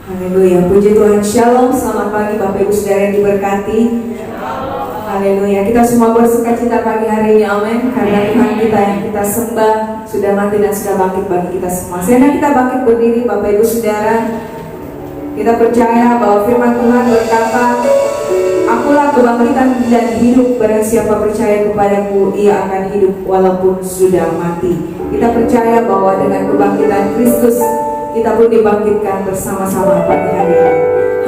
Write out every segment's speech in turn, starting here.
Haleluya, puji Tuhan. Shalom, selamat pagi Bapak Ibu Saudara yang diberkati. Haleluya, kita semua bersuka cita pagi hari ini, amin. Karena Tuhan kita yang kita sembah sudah mati dan sudah bangkit bagi kita semua. Sehingga kita bangkit berdiri Bapak Ibu Saudara. Kita percaya bahwa firman Tuhan berkata, akulah kebangkitan dan hidup, barang siapa percaya kepadaku, ia akan hidup walaupun sudah mati. Kita percaya bahwa dengan kebangkitan Kristus, kita pun dibangkitkan bersama-sama pagi hari ini.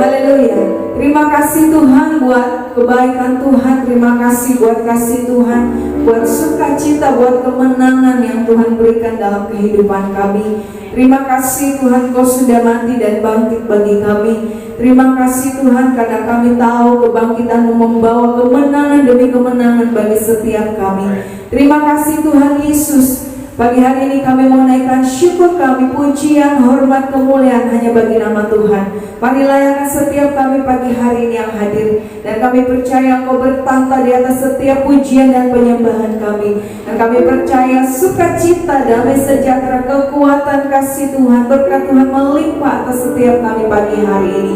Haleluya. Terima kasih Tuhan buat kebaikan Tuhan. Terima kasih buat kasih Tuhan, buat sukacita, buat kemenangan yang Tuhan berikan dalam kehidupan kami. Terima kasih Tuhan, Kau sudah mati dan bangkit bagi kami. Terima kasih Tuhan karena kami tahu kebangkitan membawa kemenangan demi kemenangan bagi setiap kami. Terima kasih Tuhan Yesus. Pagi hari ini kami mau naikkan syukur kami, pujian, hormat, kemuliaan hanya bagi nama Tuhan. Mari layani setiap kami pagi hari ini yang hadir. Dan kami percaya Engkau bertata di atas setiap pujian dan penyembahan kami. Dan kami percaya sukacita, damai sejahtera, kekuatan, kasih Tuhan, berkat Tuhan melimpah atas setiap kami pagi hari ini.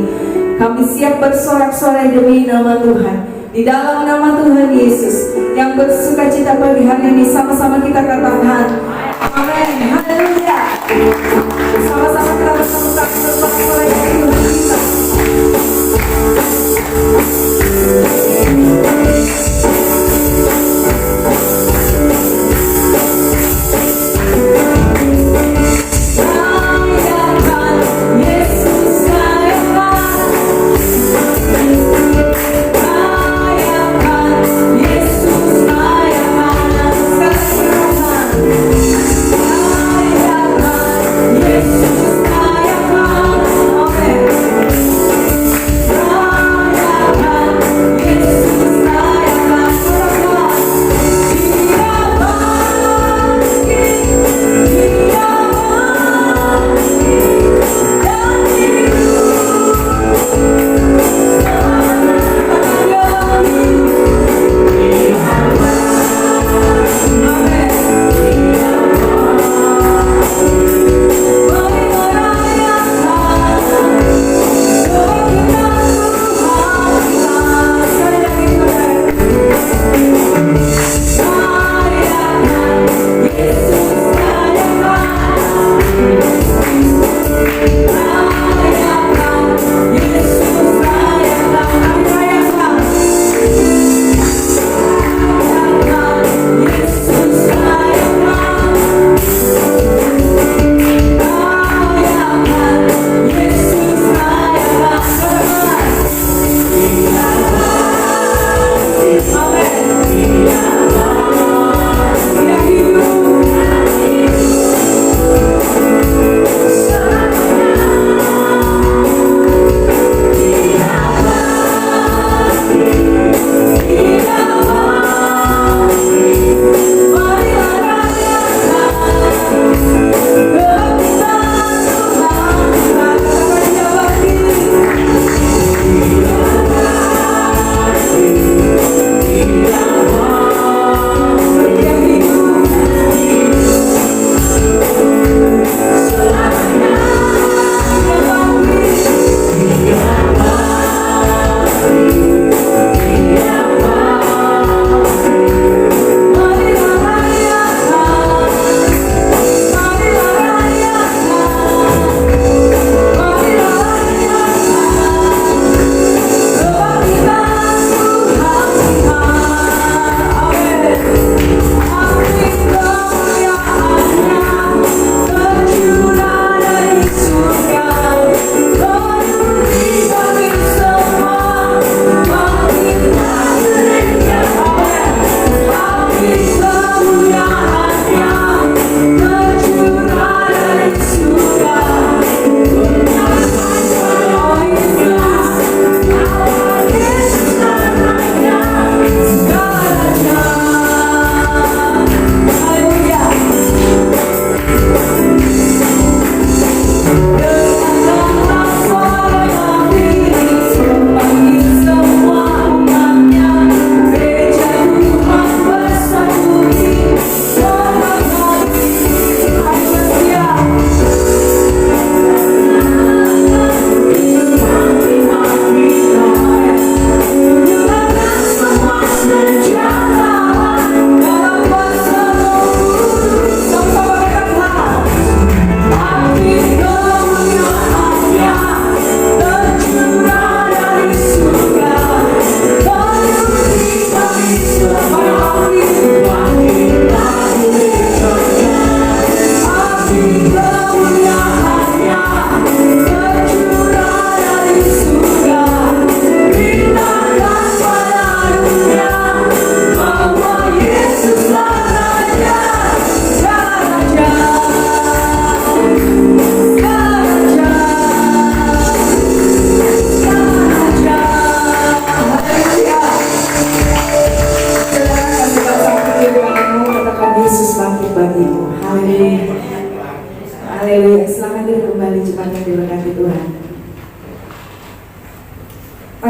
Kami siap bersorak-sorai demi nama Tuhan. Di dalam nama Tuhan Yesus yang bersukacita pagi hari ini, sama-sama kita katakan amin, haleluya. Sama-sama kita bersorak-sorai demi Tuhan kita. Yesus kaya.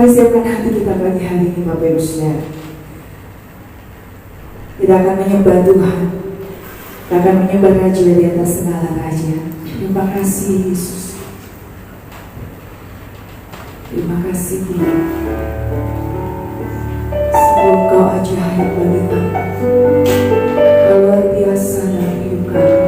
Mari siapkan hati kita pagi hari ini Bapak Ibu Saudara. Kita akan menyembah Tuhan. Kita akan menyembah Raja di atas segala raja. Terima kasih Yesus. Terima kasih Tuhan. Sebab Kau ajaib bagi kami. Kau luar biasa dalam hidup kami.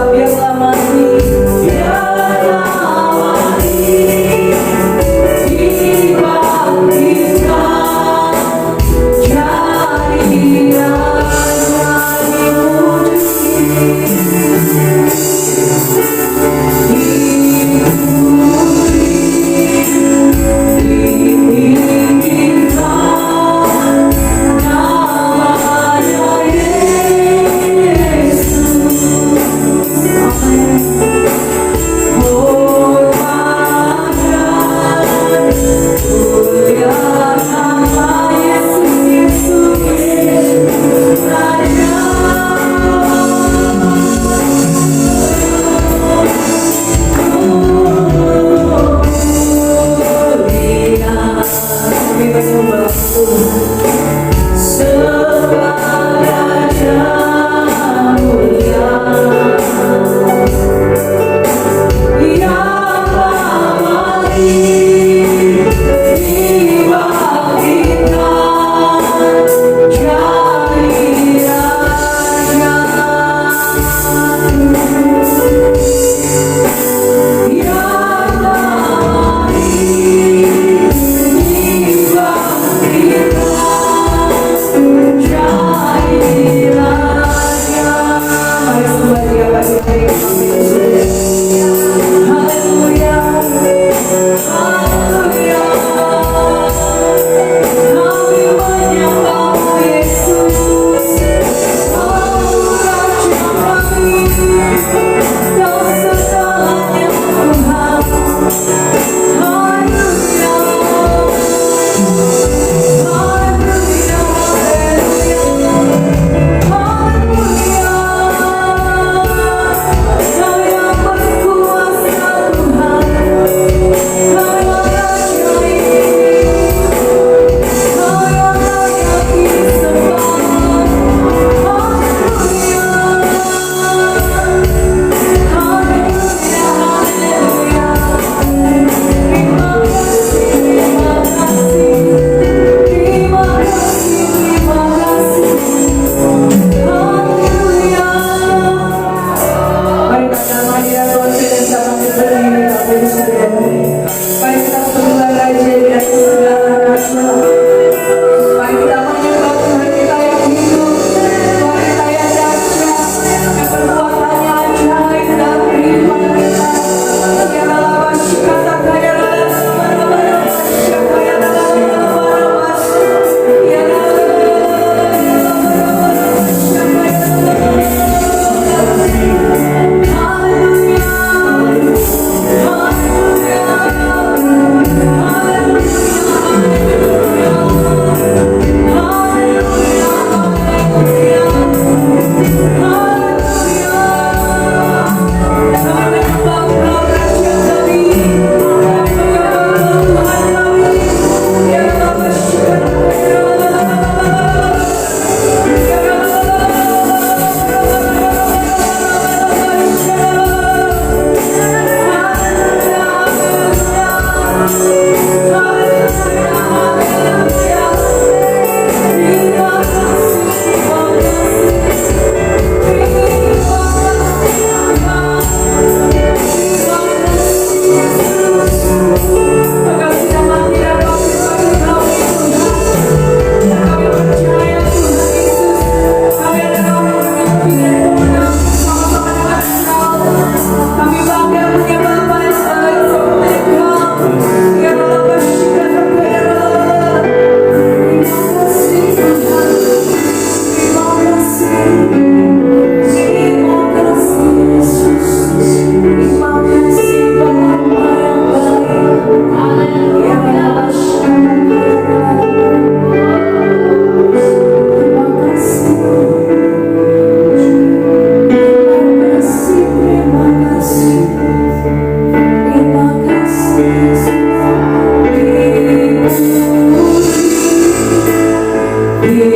biarlah mati, biarlah mati, dibangkitkan jadi raja di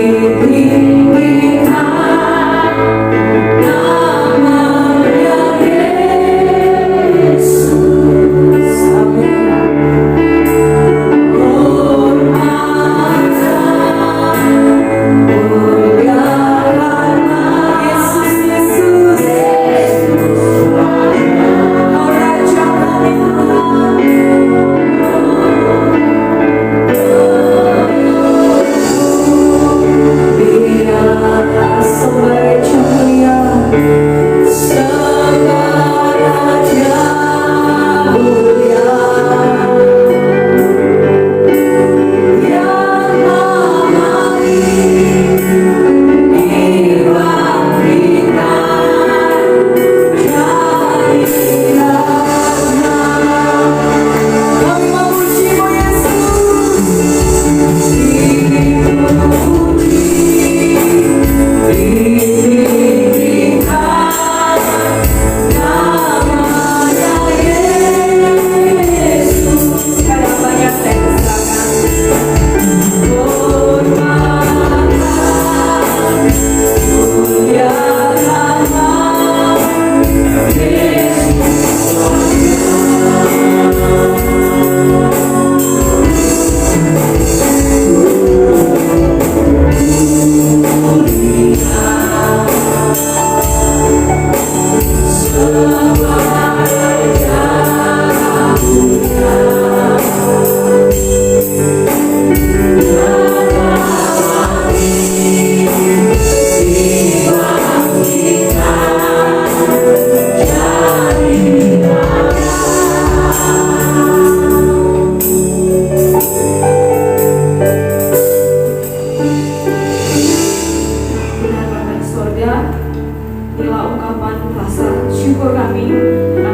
syukur kami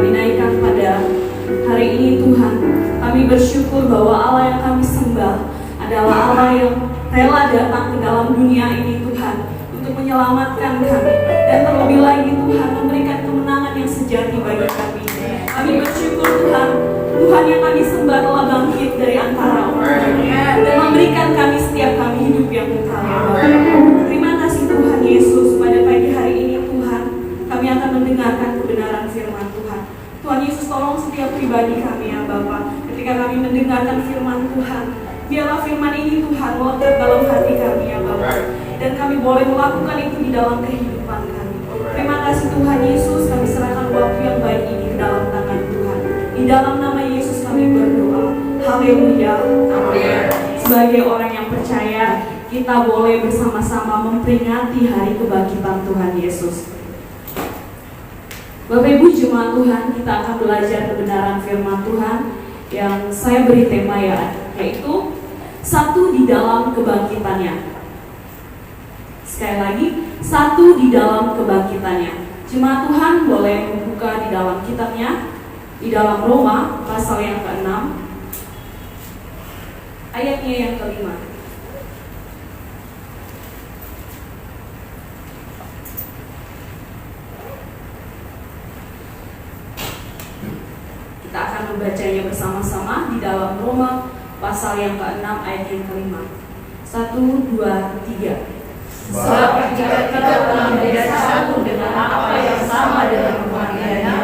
naikkan pada hari ini Tuhan. Kami bersyukur bahwa Allah yang kami sembah adalah Allah yang rela datang ke dalam dunia ini Tuhan, untuk menyelamatkan kami, dan terlebih lagi Tuhan memberikan kemenangan yang sejati bagi kami. Kami bersyukur Tuhan, Tuhan yang kami sembah telah bangkit dari antara orang dan memberikan kami setiap kami hidup yang kekal. Terima kasih Tuhan Yesus. Pada pagi hari ini Tuhan, kami akan mendengarkan kebenaran firman Tuhan. Tuhan Yesus, tolong setiap pribadi kami ya Bapa, ketika kami mendengarkan firman Tuhan, biarlah firman ini Tuhan melekat dalam hati kami ya Bapa, dan kami boleh melakukan itu di dalam kehidupan kami. Terima kasih Tuhan Yesus, kami serahkan waktu yang baik ini ke dalam tangan Tuhan. Di dalam nama Yesus kami berdoa. Haleluya. Amin. Sebagai orang yang percaya, kita boleh bersama-sama memperingati hari kebangkitan Tuhan Yesus. Bapak Ibu jemaat Tuhan, kita akan belajar kebenaran firman Tuhan yang saya beri tema yaitu satu di dalam kebangkitannya. Sekali lagi, satu di dalam kebangkitannya. Jemaat Tuhan boleh membuka di dalam kitabnya, di dalam Roma pasal yang ke-6, ayatnya yang ke-5. Kita akan membacanya bersama-sama di dalam Roma pasal yang ke-6 ayat yang ke-5. 1, 2, 3. Sebab jika kita telah menjadi satu dengan apa yang sama dengan kematiannya,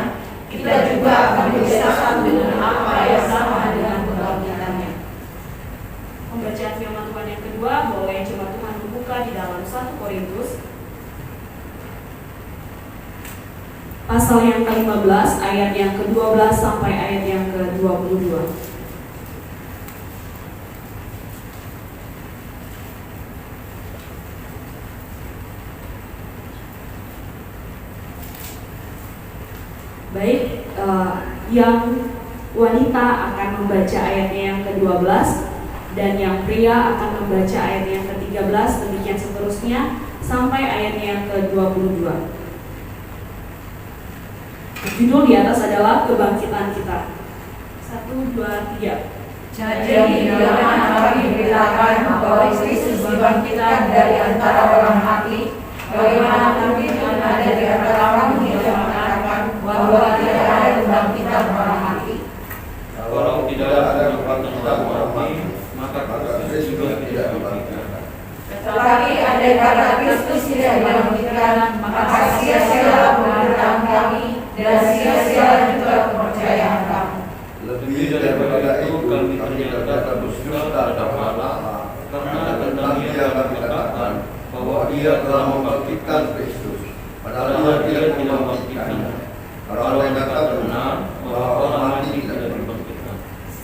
kita juga akan menjadi satu dengan apa yang sama dengan kebangkitannya. Pembacaan firman Tuhan yang kedua, boleh jemaat Tuhan membuka di dalam 1 Korintus pasal yang ke-15 ayat yang ke-12 sampai ayat yang ke-22. Baik, yang wanita akan membaca ayatnya yang ke-12 dan yang pria akan membaca ayatnya yang ke-13, demikian seterusnya sampai ayatnya yang ke-22. Judul di atas adalah kebangkitan kita. 1, 2, 3. Jadi jangan kami beritakan bahwa Kristus dibangkitkan dari antara orang mati, bagaimana mungkin ada di antara kamu yang mengatakan bahwa tidak ada kebangkitan orang mati. Kalau tidak ada kebangkitan orang mati, maka Kristus juga tidak dibangkitkan. Tetapi andai kata Kristus tidak dibangkitkan, maka sia-sialah pemberitaan kami dan sia-sialah juga kepercayaan kamu. Lebih daripada itu, kami ternyata bersyukur terhadap Allah, karena tentang Dia kami katakan bahwa Dia telah membangkitkan Kristus, padahal Dia tidak membangkitkannya. Kalau yang kata benar bahwa orang mati tidak dibangkitkan.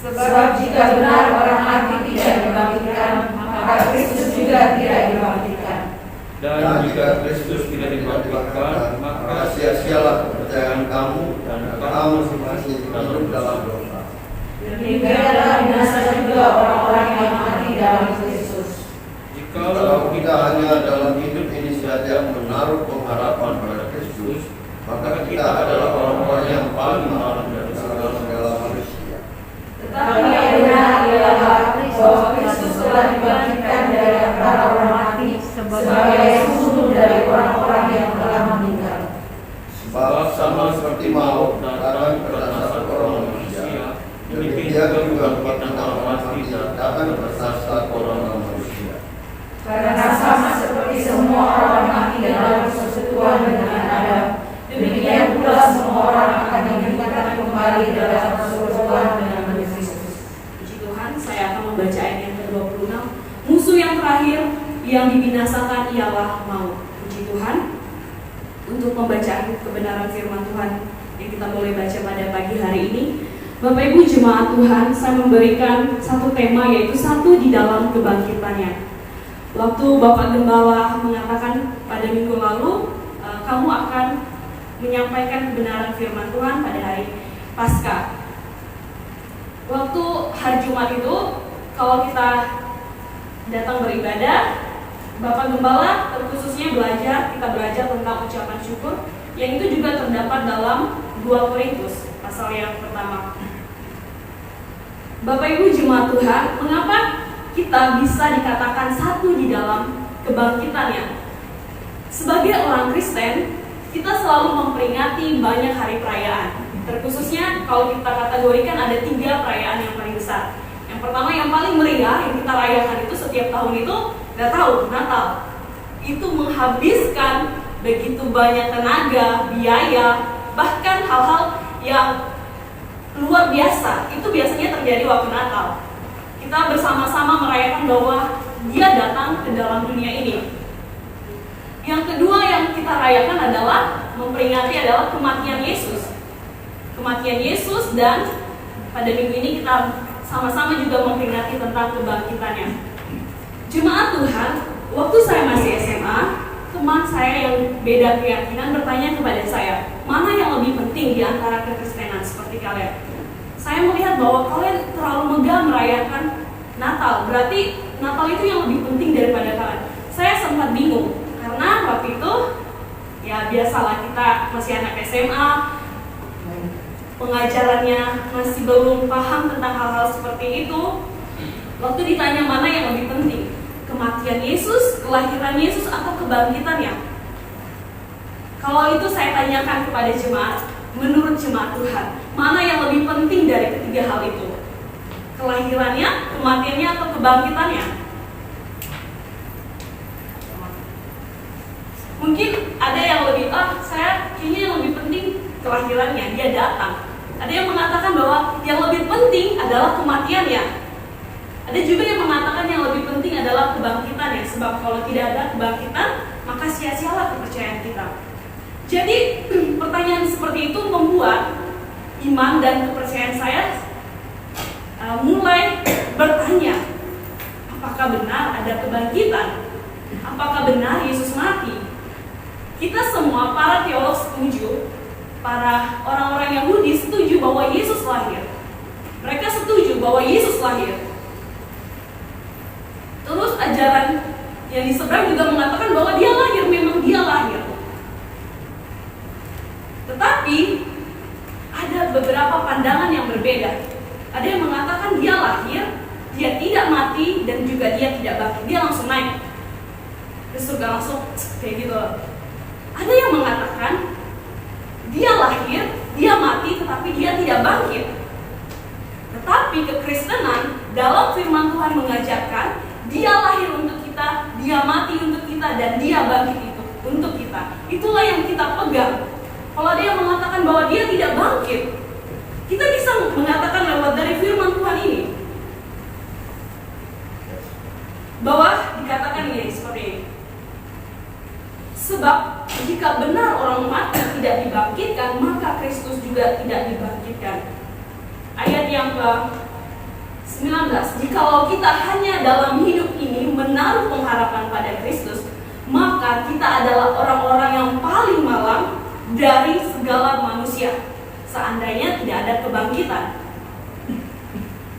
Sebab jika benar orang mati tidak dibangkitkan, maka Kristus juga tidak dibangkitkan. Dan jika Kristus tidak dibangkitkan, maka sia-sialah kepercayaan kamu dan kamu masih hidup dalam dosa. Demikianlah binasa juga orang-orang yang mati dalam Kristus. Jikalau kita hanya dalam hidup ini saja menaruh pengharapan pada Kristus, maka kita adalah orang-orang yang paling malang dari segala manusia. Tetapi yang benar ialah bahwa Kristus telah dibangkitkan dari antara orang mati sebagai sumber dari orang-orang yang telah meninggal. Sebab sama seperti maut datang pada satu orang manusia, demikian juga kebangkitan orang mati datang pada satu orang manusia. Karena sama seperti semua orang mati dalam persekutuan dengan Adam, demikian pula semua orang akan dibangkitkan kembali dalam persekutuan dengan Kristus. Puji Tuhan, saya akan membaca ayat yang ke-26. Musuh yang terakhir yang dibinasakan ialah maut. Puji Tuhan. Untuk pembacaan kebenaran firman Tuhan yang kita boleh baca pada pagi hari ini, Bapak Ibu jemaat Tuhan, saya memberikan satu tema yaitu satu di dalam kebangkitannya. Waktu Bapak Gembala mengatakan pada minggu lalu, kamu akan menyampaikan kebenaran firman Tuhan pada hari Paskah. Waktu hari Jumat itu, kalau kita datang beribadah, Bapak Gembala terkhususnya kita belajar tentang ucapan syukur. yang itu juga terdapat dalam 2 Korintus pasal yang pertama. Bapak Ibu jemaat Tuhan, mengapa kita bisa dikatakan satu di dalam kebangkitannya? Sebagai orang Kristen, kita selalu memperingati banyak hari perayaan. Terkhususnya kalau kita kategorikan ada 3 perayaan yang paling besar. Yang pertama yang paling meriah yang kita rayakan itu setiap tahun itu, nggak tahu, Natal. Itu menghabiskan begitu banyak tenaga, biaya, bahkan hal-hal yang luar biasa. Itu biasanya terjadi waktu Natal. Kita bersama-sama merayakan bahwa Dia datang ke dalam dunia ini. Yang kedua yang kita rayakan adalah memperingati adalah kematian Yesus. Kematian Yesus, dan pada minggu ini kita sama-sama juga memperingati tentang kebangkitannya. Jemaat Tuhan, waktu saya masih SMA, teman saya yang beda keyakinan bertanya kepada saya, mana yang lebih penting di antara kekristenan seperti kalian? Saya melihat bahwa kalian terlalu megah merayakan Natal, berarti Natal itu yang lebih penting daripada kalian. Saya sempat bingung, karena waktu itu ya biasalah kita masih anak SMA, pengajarannya masih belum paham tentang hal-hal seperti itu. Waktu ditanya mana yang lebih penting, kematian Yesus, kelahiran Yesus, atau kebangkitannya? Kalau itu saya tanyakan kepada jemaat, menurut jemaat Tuhan, mana yang lebih penting dari ketiga hal itu? Kelahirannya, kematiannya, atau kebangkitannya? Mungkin ada yang lebih, saya kayaknya yang lebih penting kelahirannya, Dia datang. Ada yang mengatakan bahwa yang lebih penting adalah kematiannya. Ada juga yang mengatakan yang lebih penting adalah kebangkitannya, sebab kalau tidak ada kebangkitan, maka sia-sialah kepercayaan kita. Jadi pertanyaan seperti itu membuat iman dan kepercayaan saya mulai bertanya, apakah benar ada kebangkitan? Apakah benar Yesus mati? Kita semua para teolog setuju, para orang-orang Yahudi setuju bahwa Yesus lahir. Mereka setuju bahwa Yesus lahir. Terus ajaran yang di seberang juga mengatakan bahwa Dia lahir, memang Dia lahir. Tetapi ada beberapa pandangan yang berbeda. Ada yang mengatakan Dia lahir, Dia tidak mati, dan juga Dia tidak bangkit. Dia langsung naik ke surga, langsung kayak gitu. Ada yang mengatakan Dia lahir, Dia mati, tetapi Dia tidak bangkit. Tetapi kekristenan dalam firman Tuhan mengajarkan Dia lahir untuk kita, Dia mati untuk kita, dan Dia bangkit itu untuk kita. Itulah yang kita pegang. Kalau ada yang mengatakan bahwa Dia tidak bangkit, kita bisa mengatakan lewat dari firman Tuhan ini bahwa dikatakan ini seperti ini. Sebab jika benar orang mati tidak dibangkitkan, maka Kristus juga tidak dibangkitkan. Ayat yang ke-19, jikalau kita hanya dalam hidup ini menaruh pengharapan pada Kristus, maka kita adalah orang-orang yang paling malang dari segala manusia, seandainya tidak ada kebangkitan.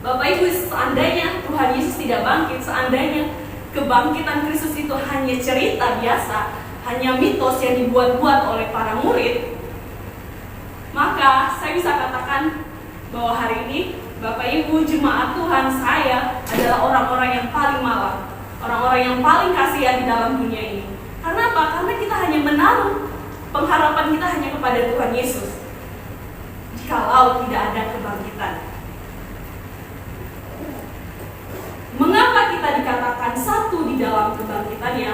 Bapak Ibu, seandainya Tuhan Yesus tidak bangkit, seandainya kebangkitan Kristus itu hanya cerita biasa, hanya mitos yang dibuat-buat oleh para murid, maka saya bisa katakan bahwa hari ini Bapak Ibu jemaat Tuhan, saya adalah orang-orang yang paling malang, orang-orang yang paling kasihan di dalam dunia ini. Karena apa? Karena kita hanya menaruh pengharapan kita hanya kepada Tuhan Yesus. Jikalau tidak ada kebangkitan, mengapa kita dikatakan satu di dalam kebangkitannya?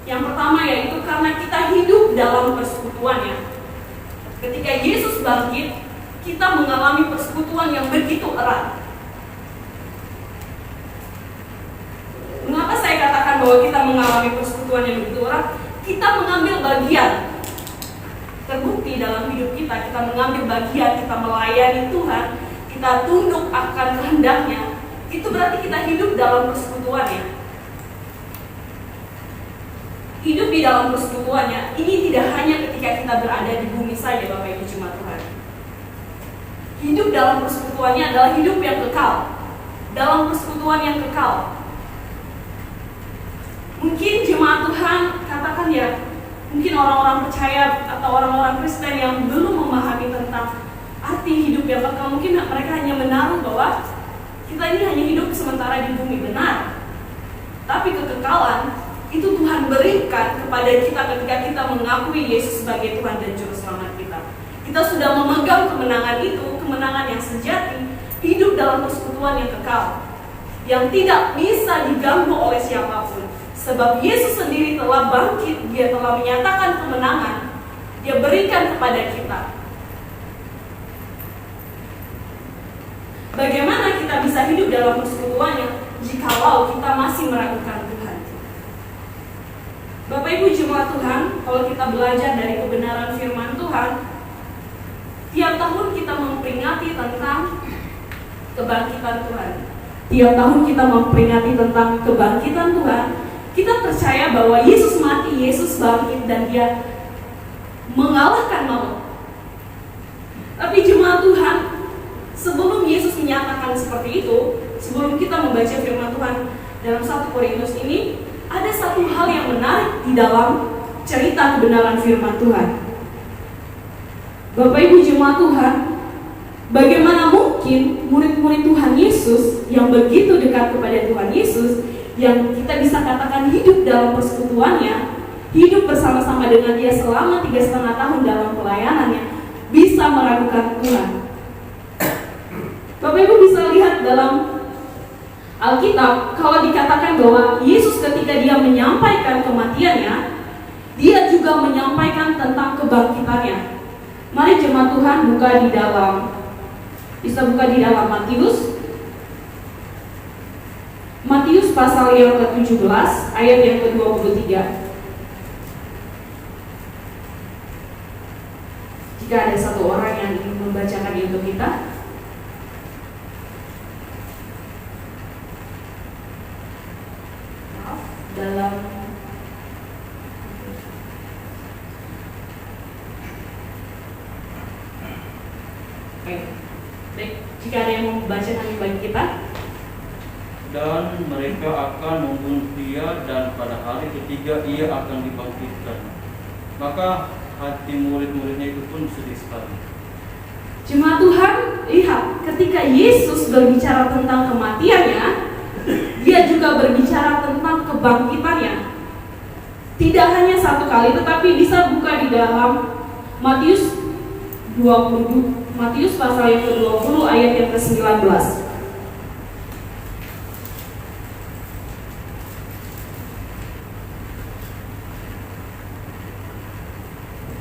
Yang pertama yaitu karena kita hidup dalam persekutuannya. Ketika Yesus bangkit, kita mengalami persekutuan yang begitu erat. Mengapa saya katakan bahwa kita mengalami persekutuan yang begitu erat? Kita mengambil bagian. Terbukti dalam hidup kita mengambil bagian, kita melayani Tuhan, kita tunduk akan kehendaknya. Itu berarti kita hidup dalam persekutuannya. Hidup di dalam persekutuannya, ini tidak hanya ketika kita berada di bumi saja, Bapak Ibu jemaat Tuhan. Hidup dalam persekutuannya adalah hidup yang kekal, dalam persekutuan yang kekal. Mungkin jemaat Tuhan katakan ya, mungkin orang-orang percaya atau orang-orang Kristen yang belum memahami tentang arti hidup yang kekal. Mungkin mereka hanya menaruh bahwa kita ini hanya hidup sementara di bumi, benar. Tapi kekekalan itu Tuhan berikan kepada kita ketika kita mengakui Yesus sebagai Tuhan dan Juru Selamat kita. Kita sudah memegang kemenangan itu, kemenangan yang sejati, hidup dalam persekutuan yang kekal, yang tidak bisa diganggu oleh siapapun. Sebab Yesus sendiri telah bangkit, Dia telah menyatakan kemenangan, Dia berikan kepada kita. Bagaimana kita bisa hidup dalam persekutuannya jikalau kita masih meragukan Tuhan? Bapak Ibu jemaat Tuhan, kalau kita belajar dari kebenaran firman Tuhan, tiap tahun kita memperingati tentang kebangkitan Tuhan. Tiap tahun kita memperingati tentang kebangkitan Tuhan. Kita percaya bahwa Yesus mati, Yesus bangkit, dan Dia mengalahkan maut. Tapi jemaat Tuhan, sebelum Yesus menyatakan seperti itu, sebelum kita membaca firman Tuhan dalam 1 Korintus ini, ada satu hal yang menarik di dalam cerita kebenaran firman Tuhan. Bapak Ibu jemaat Tuhan, bagaimana mungkin murid-murid Tuhan Yesus yang begitu dekat kepada Tuhan Yesus, yang kita bisa katakan hidup dalam persekutuannya, hidup bersama-sama dengan Dia selama 3,5 tahun dalam pelayanannya, bisa meragukan Tuhan? Bapak Ibu bisa lihat dalam Alkitab, kalau dikatakan bahwa Yesus ketika Dia menyampaikan kematiannya, Dia juga menyampaikan tentang kebangkitannya. Mari jemaat Tuhan bisa buka di dalam Matius pasal yang ke-17 ayat yang ke-23. Jika ada satu orang yang ingin membacakan itu kita. Dalam baik, jika ada yang mau membacakan bagi kita. Dan mereka akan membunuh Dia, dan pada hari ketiga Ia akan dibangkitkan. Maka hati murid-muridnya itu pun sedih sekali. Jemaat Tuhan, lihat, ketika Yesus berbicara tentang kematiannya, Dia juga berbicara tentang kebangkitannya. Tidak hanya satu kali, tetapi bisa buka di dalam Matius pasal yang ke-20 ayat yang ke-19.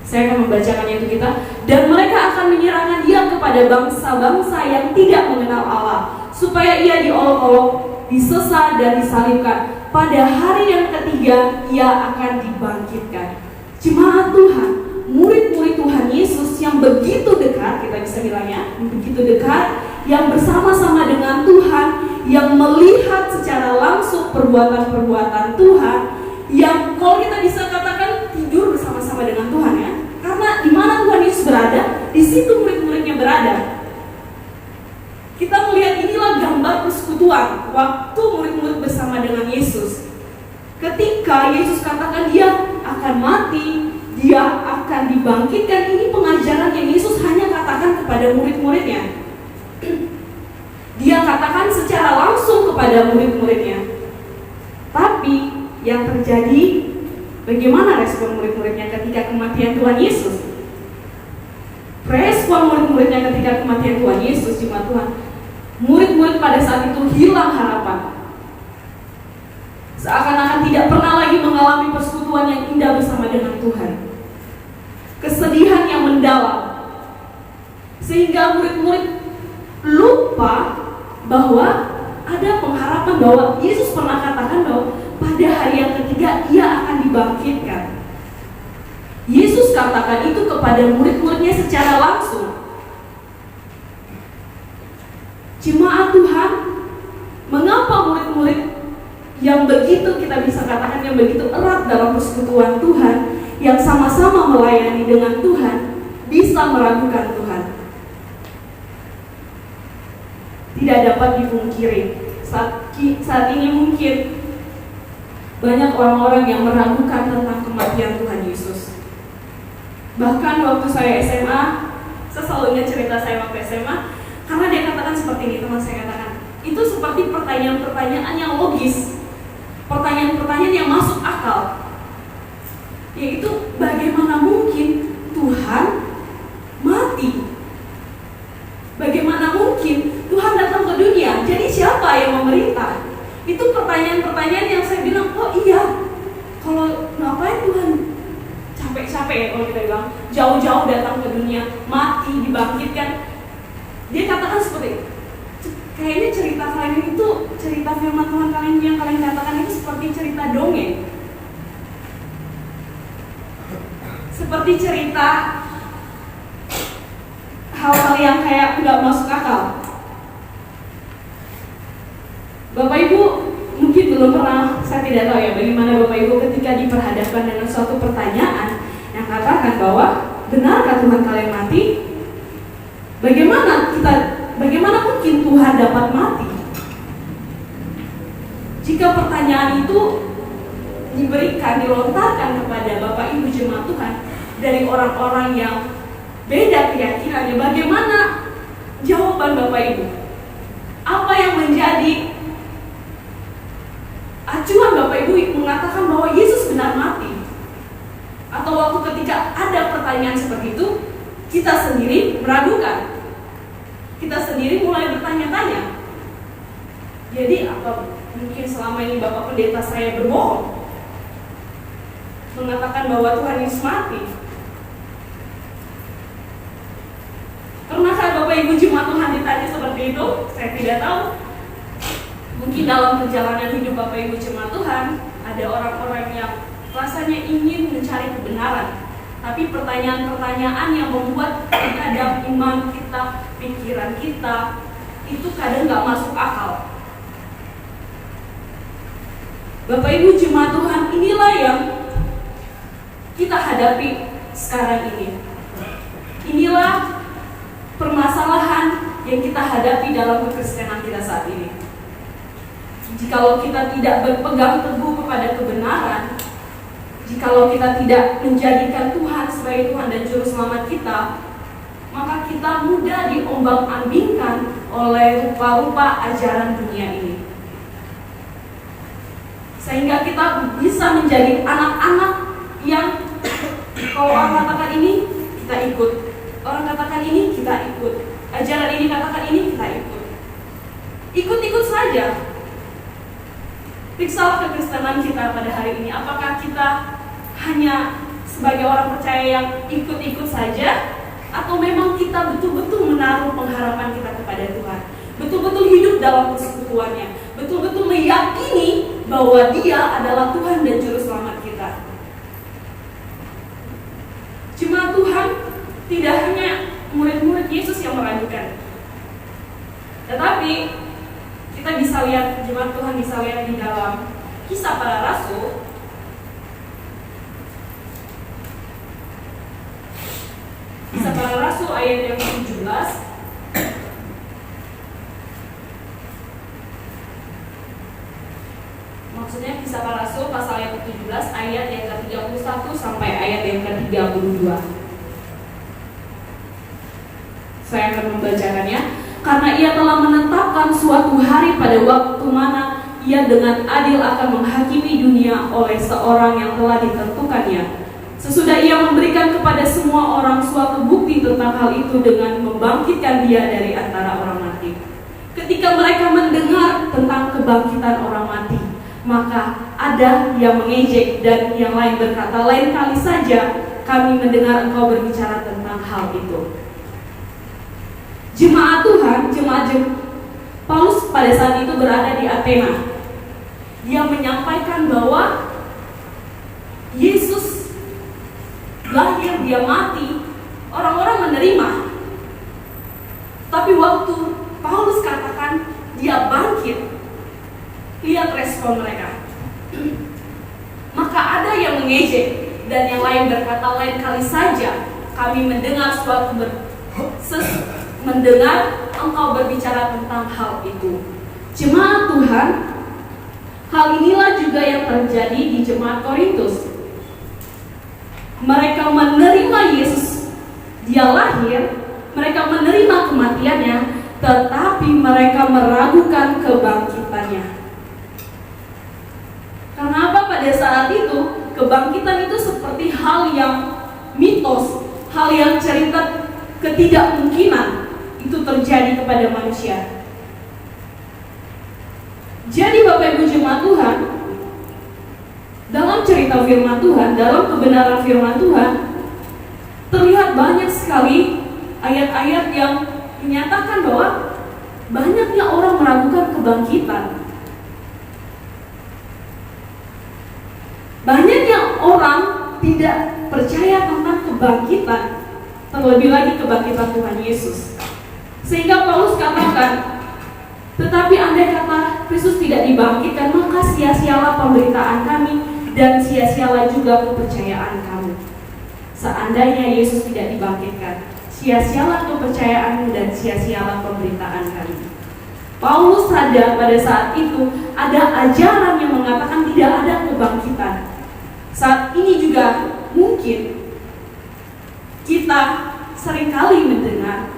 Saya akan membacakannya untuk kita. Dan mereka akan menyerahkan Dia kepada bangsa-bangsa yang tidak mengenal Allah, supaya Ia diolok-olok, disesat dan disalibkan. Pada hari yang ketiga Ia akan dibangkitkan. Jemaat Tuhan, murid-murid Tuhan Yesus yang begitu dekat, kita bisa bilangnya begitu dekat, yang bersama-sama dengan Tuhan, yang melihat secara langsung perbuatan-perbuatan Tuhan, yang kalau kita bisa katakan tidur bersama-sama dengan Tuhan, ya. Karena di mana Tuhan Yesus berada, di situ murid-muridnya berada. Kita melihat inilah gambar persekutuan waktu murid-murid bersama dengan Yesus. Ketika Yesus katakan Dia akan mati, Dia akan dibangkitkan, ini pengajaran yang Yesus hanya katakan kepada murid-muridnya. Dia katakan secara langsung kepada murid-muridnya. Tapi yang terjadi, bagaimana respon murid-muridnya ketika kematian Tuhan Yesus? Respon murid-muridnya ketika kematian Tuhan Yesus, jemaat Tuhan, murid-murid pada saat itu hilang harapan. Seakan-akan tidak pernah lagi mengalami persekutuan yang indah bersama dengan Tuhan. Kesedihan yang mendalam, sehingga murid-murid lupa bahwa ada pengharapan, bahwa Yesus pernah katakan bahwa pada hari yang ketiga Ia akan dibangkitkan. Yesus katakan itu kepada murid-muridnya secara langsung. Jemaat Tuhan, mengapa murid-murid yang begitu kita bisa katakan yang begitu erat dalam persekutuan Tuhan, yang sama-sama melayani dengan Tuhan, bisa meragukan Tuhan? Tidak dapat dipungkiri, saat ini mungkin banyak orang-orang yang meragukan tentang kematian Tuhan Yesus. Bahkan waktu saya SMA, saya selalu ingat cerita saya waktu SMA, karena dia katakan seperti ini, teman saya katakan, itu seperti pertanyaan-pertanyaan yang logis, pertanyaan-pertanyaan yang masuk akal, yaitu bagaimana mungkin Tuhan mati? Bagaimana mungkin Tuhan datang ke dunia? Jadi siapa yang memerintah? Itu pertanyaan-pertanyaan yang saya bilang, oh iya, kalau ngapain Tuhan capek-capek ya kalau kita bilang, jauh-jauh datang ke dunia, mati, dibangkitkan. Dia katakan seperti itu. Kayaknya cerita kalian itu, cerita firman Tuhan kalian yang kalian katakan itu seperti cerita dongeng, seperti cerita hal-hal yang kayak nggak masuk akal. Bapak Ibu mungkin belum pernah, saya tidak tahu ya bagaimana Bapak Ibu ketika diperhadapkan dengan suatu pertanyaan yang katakan bahwa benarkah Tuhan kalian mati? Bagaimana mungkin Tuhan dapat mati? Jika pertanyaan itu dilontarkan kepada Bapak Ibu jemaat Tuhan dari orang-orang yang beda keyakinannya, bagaimana jawaban Bapak Ibu? Apa yang menjadi acuan Bapak Ibu mengatakan bahwa Yesus benar mati? Atau waktu ketika ada pertanyaan seperti itu, kita sendiri meragukan, kita sendiri mulai bertanya-tanya. Jadi apa mungkin selama ini Bapak Pendeta saya berbohong mengatakan bahwa Tuhan Yesus mati? Pernahkah Bapak Ibu jemaat Tuhan ditanya seperti itu? Saya tidak tahu. Mungkin dalam perjalanan hidup Bapak Ibu jemaat Tuhan, ada orang-orang yang rasanya ingin mencari kebenaran, tapi pertanyaan-pertanyaan yang membuat kadang iman kita, pikiran kita itu kadang gak masuk akal. Bapak Ibu jemaat Tuhan, inilah yang kita hadapi sekarang ini. Inilah permasalahan yang kita hadapi dalam kekristenan kita saat ini. Jikalau kita tidak berpegang teguh kepada kebenaran, jikalau kita tidak menjadikan Tuhan sebagai Tuhan dan Juru Selamat kita, maka kita mudah diombang-ambingkan oleh rupa-rupa ajaran dunia ini. Sehingga kita bisa menjadi anak-anak yang kalau orang katakan ini, kita ikut. Orang katakan ini, kita ikut. Ajaran ini katakan ini, kita ikut. Ikut-ikut saja. Periksa kekristenan kita pada hari ini. Apakah kita hanya sebagai orang percaya yang ikut-ikut saja, atau memang kita betul-betul menaruh pengharapan kita kepada Tuhan, betul-betul hidup dalam persekutuannya, betul-betul meyakini bahwa Dia adalah Tuhan dan Juru Selamat kita. Jemaat Tuhan, tidak hanya murid-murid Yesus yang meragukan, tetapi kita bisa lihat, jemaat Tuhan bisa lihat di dalam Kisah Para Rasul. Kisah Para Rasul ayat yang ke-17. Maksudnya Kisah Para Rasul pasal yang ke-17 ayat yang ke-31 sampai ayat yang ke-32. Saya akan membacakannya. Karena Ia telah menetapkan suatu hari pada waktu mana Ia dengan adil akan menghakimi dunia oleh seorang yang telah ditentukannya. Sesudah Ia memberikan kepada semua orang suatu bukti tentang hal itu dengan membangkitkan Dia dari antara orang mati. Ketika mereka mendengar tentang kebangkitan orang mati, maka ada yang mengejek dan yang lain berkata, lain kali saja kami mendengar engkau berbicara tentang hal itu. Jemaat Tuhan, Paulus pada saat itu berada di Athena. Dia menyampaikan bahwa Yesus lahir, Dia mati, orang-orang menerima. Tapi waktu Paulus katakan Dia bangkit, lihat respon mereka. Maka ada yang mengejek dan yang lain berkata, lain kali saja kami mendengar mendengar engkau berbicara tentang hal itu. Jemaat Tuhan, hal inilah juga yang terjadi di jemaat Korintus. Mereka menerima Yesus, dia lahir, mereka menerima kematiannya, tetapi mereka meragukan kebangkitannya. Karena apa? Pada saat itu, kebangkitan itu seperti hal yang mitos, hal yang cerita ketidakmungkinan itu terjadi kepada manusia. Jadi Bapak Ibu jemaat Tuhan, dalam cerita firman Tuhan, dalam kebenaran firman Tuhan, terlihat banyak sekali ayat-ayat yang menyatakan bahwa banyaknya orang meragukan kebangkitan. Banyaknya orang tidak percaya tentang kebangkitan, terlebih lagi kebangkitan Tuhan Yesus. Sehingga Paulus katakan, tetapi andai kata Kristus tidak dibangkitkan, maka sia-sialah pemberitaan kami dan sia-sialah juga kepercayaan kamu. Seandainya Yesus tidak dibangkitkan, sia-sialah kepercayaanmu dan sia-sialah pemberitaan kami. Paulus sadar pada saat itu ada ajaran yang mengatakan tidak ada kebangkitan. Saat ini juga mungkin kita seringkali mendengar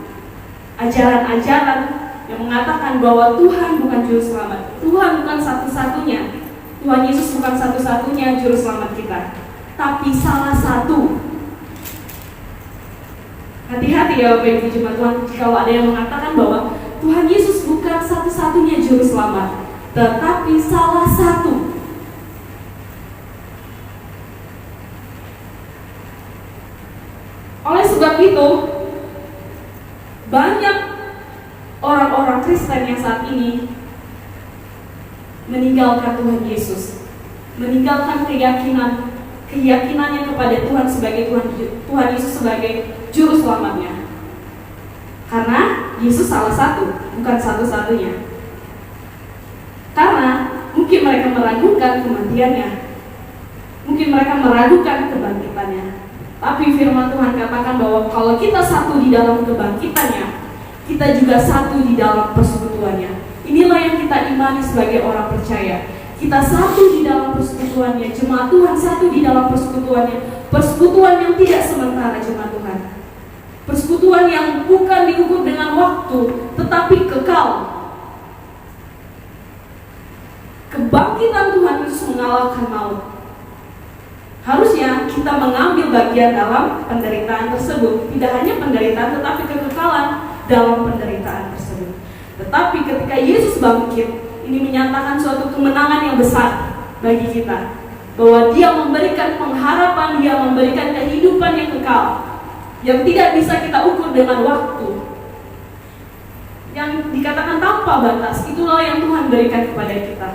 ajaran-ajaran yang mengatakan bahwa Tuhan bukan juru selamat, Tuhan bukan satu-satunya, Tuhan Yesus bukan satu-satunya juru selamat kita, tapi salah satu. Hati-hati ya Bapak Ibu jemaat Tuhan, kalau ada yang mengatakan bahwa Tuhan Yesus bukan satu-satunya juru selamat, tetapi salah satu. Oleh sebab itu, banyak orang-orang Kristen yang saat ini meninggalkan Tuhan Yesus, meninggalkan keyakinannya kepada Tuhan sebagai Tuhan Yesus sebagai juru selamatnya. Karena Yesus salah satu, bukan satu-satunya. Karena mungkin mereka meragukan kematiannya, mungkin mereka meragukan kebangkitannya. Tapi firman Tuhan katakan bahwa kalau kita satu di dalam kebangkitannya, kita juga satu di dalam persekutuannya. Inilah yang kita imani sebagai orang percaya. Kita satu di dalam persekutuannya, jemaat Tuhan satu di dalam persekutuannya. Persekutuan yang tidak sementara, jemaat Tuhan. Persekutuan yang bukan diukur dengan waktu, tetapi kekal. Kebangkitan Tuhan Yesus mengalahkan maut. Harusnya kita mengambil bagian dalam penderitaan tersebut. Tidak hanya penderitaan, tetapi kekekalan dalam penderitaan tersebut. Tetapi ketika Yesus bangkit, ini menyatakan suatu kemenangan yang besar bagi kita, bahwa Dia memberikan pengharapan, Dia memberikan kehidupan yang kekal, yang tidak bisa kita ukur dengan waktu, yang dikatakan tanpa batas. Itulah yang Tuhan berikan kepada kita.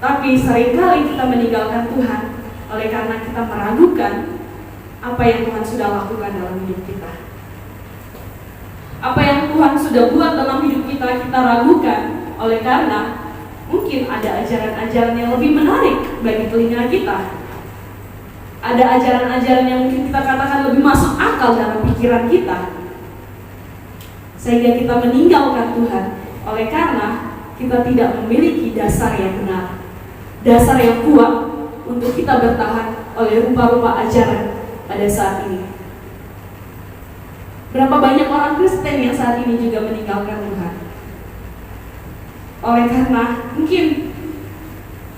Tapi seringkali kita meninggalkan Tuhan oleh karena kita meragukan apa yang Tuhan sudah lakukan dalam hidup kita. Apa yang Tuhan sudah buat dalam hidup kita, kita ragukan oleh karena mungkin ada ajaran-ajaran yang lebih menarik bagi telinga kita. Ada ajaran-ajaran yang mungkin kita katakan lebih masuk akal dalam pikiran kita, sehingga kita meninggalkan Tuhan oleh karena kita tidak memiliki dasar yang benar, dasar yang kuat untuk kita bertahan oleh rupa-rupa ajaran pada saat ini. Berapa banyak orang Kristen yang saat ini juga meninggalkan Tuhan oleh karena mungkin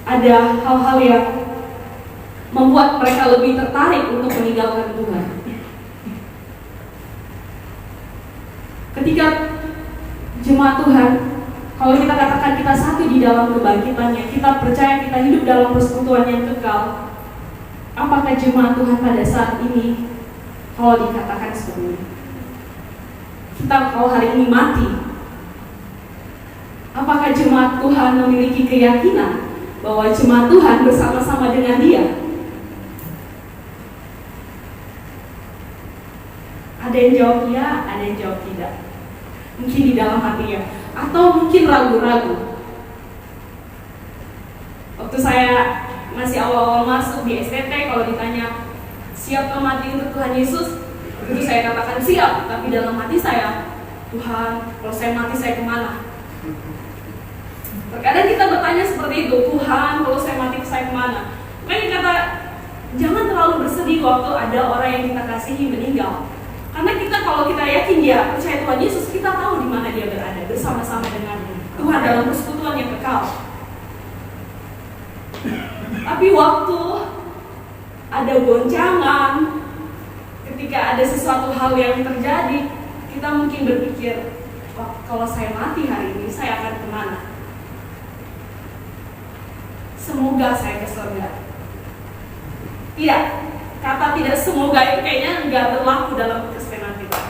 ada hal-hal yang membuat mereka lebih tertarik untuk meninggalkan Tuhan. Ketika jemaat Tuhan, kalau kita katakan kita satu di dalam kebangkitannya, kita percaya kita hidup dalam persekutuan yang kekal, apakah jemaat Tuhan pada saat ini kalau dikatakan seperti ini? Kita kalau hari ini mati, apakah jemaat Tuhan memiliki keyakinan bahwa jemaat Tuhan bersama-sama dengan Dia? Ada yang jawab ya, ada yang jawab tidak. Mungkin di dalam hati ya, atau mungkin ragu-ragu. Waktu saya masih awal-awal masuk di STT, kalau ditanya siap mati untuk Tuhan Yesus, itu saya katakan siap. Tapi dalam hati saya, Tuhan, kalau saya mati saya kemana? Terkadang kita bertanya seperti itu, Tuhan, kalau saya mati saya kemana? Makanya kata Jangan terlalu bersedih waktu ada orang yang kita kasihi meninggal. Karena kalau kita yakin dia percaya Tuhan Yesus, kita tahu di mana dia berada bersama-sama dengan Tuhan dalam persekutuan yang kekal. Tapi waktu ada goncangan, ketika ada sesuatu hal yang terjadi, kita mungkin berpikir, wah, kalau saya mati hari ini, saya akan kemana? Semoga saya ke surga. Tidak, kata tidak semoga itu kayaknya nggak berlaku dalam Kekristenan kita.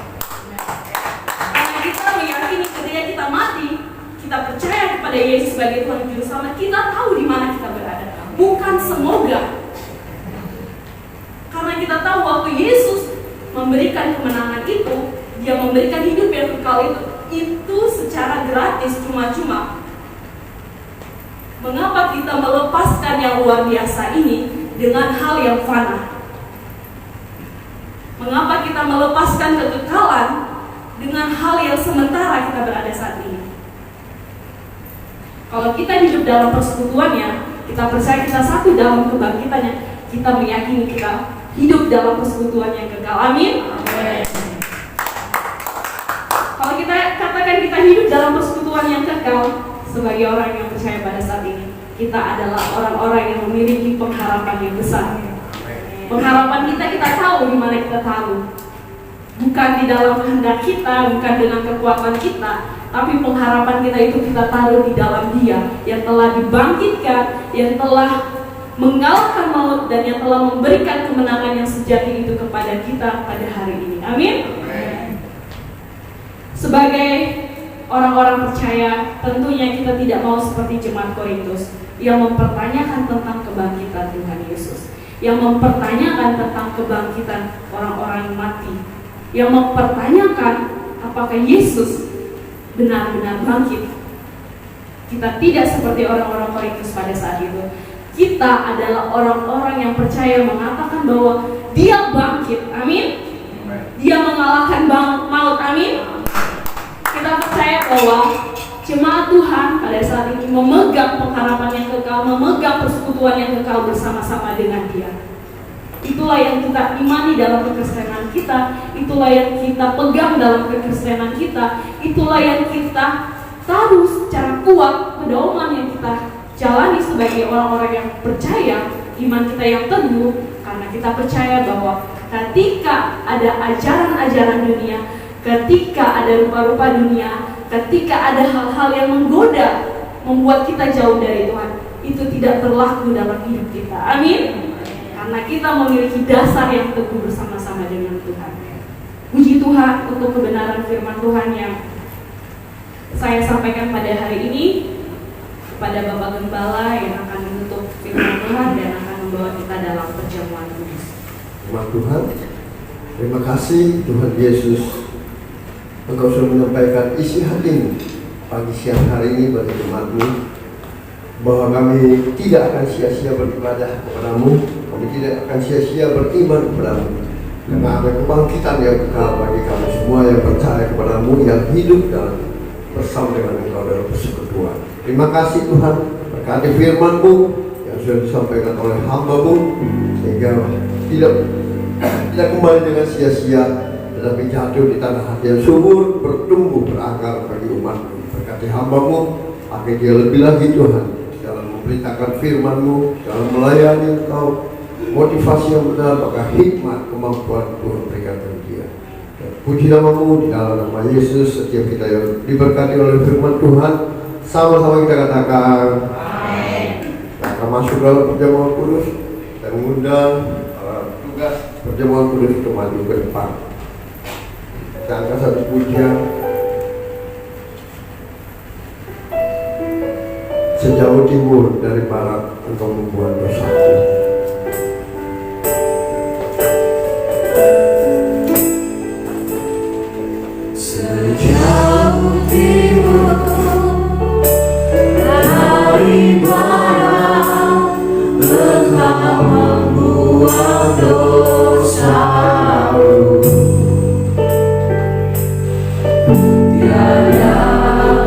Karena kita meyakini ketika kita mati, kita percaya kepada Yesus sebagai Tuhan Juru Selamat, kita tahu di mana kita berada. Bukan semoga. Karena kita tahu waktu Yesus memberikan kemenangan itu, dia memberikan hidup yang kekal itu secara gratis, cuma-cuma. Mengapa kita melepaskan yang luar biasa ini dengan hal yang fana? Mengapa kita melepaskan kekekalan dengan hal yang sementara kita berada saat ini? Kalau kita hidup dalam persekutuannya, kita percaya kita satu dalam kebangkitannya, kita meyakini kita hidup dalam persekutuan yang kekal. Amin. Kalau kita katakan kita hidup dalam persekutuan yang kekal, sebagai orang yang percaya pada saat ini, kita adalah orang-orang yang memiliki pengharapan yang besar. Pengharapan kita tahu di mana kita tahu. Bukan di dalam kehendak kita, bukan dengan kekuatan kita, tapi pengharapan kita itu kita taruh di dalam Dia yang telah dibangkitkan, yang telah mengalahkan maut, dan yang telah memberikan kemenangan yang sejati itu kepada kita pada hari ini. Amin. Sebagai orang-orang percaya, tentunya kita tidak mau seperti jemaat Korintus yang mempertanyakan tentang kebangkitan Tuhan Yesus, yang mempertanyakan tentang kebangkitan orang-orang yang mati, yang mempertanyakan apakah Yesus benar-benar bangkit. Kita tidak seperti orang-orang Korintus pada saat itu. Kita adalah orang-orang yang percaya, mengatakan bahwa Dia bangkit. Amin. Dia mengalahkan maut. Amin. Kita percaya bahwa jemaat Tuhan pada saat ini memegang pengharapan yang kekal, memegang persekutuan yang kekal bersama-sama dengan Dia. Itulah yang kita imani dalam kekristenan kita, itulah yang kita pegang dalam kekristenan kita, itulah yang kita taruh secara kuat, pedoman yang kita jalani sebagai orang-orang yang percaya, iman kita yang teguh, karena kita percaya bahwa ketika ada ajaran-ajaran dunia, ketika ada rupa-rupa dunia, ketika ada hal-hal yang menggoda, membuat kita jauh dari Tuhan, itu tidak berlaku dalam hidup kita. Amin. Karena kita memiliki dasar yang teguh bersama-sama dengan Tuhan. Puji Tuhan untuk kebenaran firman Tuhan yang saya sampaikan pada hari ini kepada Bapak Gembala yang akan menutup firman Tuhan dan akan membawa kita dalam perjamuan kudus. Firman Tuhan, terima kasih Tuhan Yesus, Engkau sudah menyampaikan isi hatimu pagi siang hari ini bagi jemaat-Mu, bahwa kami tidak akan sia-sia beribadah kepadamu, kami tidak akan sia-sia beriman kepadamu, karena ada kebangkitan yang kekal bagi kami semua yang percaya kepadamu, yang hidup dalam bersama dengan Engkau dalam persekutuan. Terima kasih Tuhan, berkati firman-Mu yang sudah disampaikan oleh hamba-Mu, sehingga tidak kembali dengan sia-sia, tetapi jatuh di tanah hati yang subur, bertumbuh berakar bagi umat-Mu. Berkati hamba-Mu, agar dia lebih lagi Tuhan dalam memberitakan firman-Mu, dalam melayani Engkau, motivasi yang benar, maka hikmat, kemampuan Tuhan berikan bagi dia. Dan puji nama-Mu di dalam nama Yesus. Setiap kita yang diberkati oleh firman Tuhan, sama-sama kita katakan amin. Kita masuk dalam perjamuan kudus dan mengundang tugas perjamuan kudus untuk maju ke depan. Kita angkat satu pujian. Sejauh timur dari barat Engkau membuat dosaku. Sejauh timur dari barat Engkau membuat dosaku. Tiada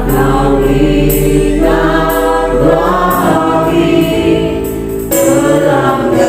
kau ingat lagi pelanggaran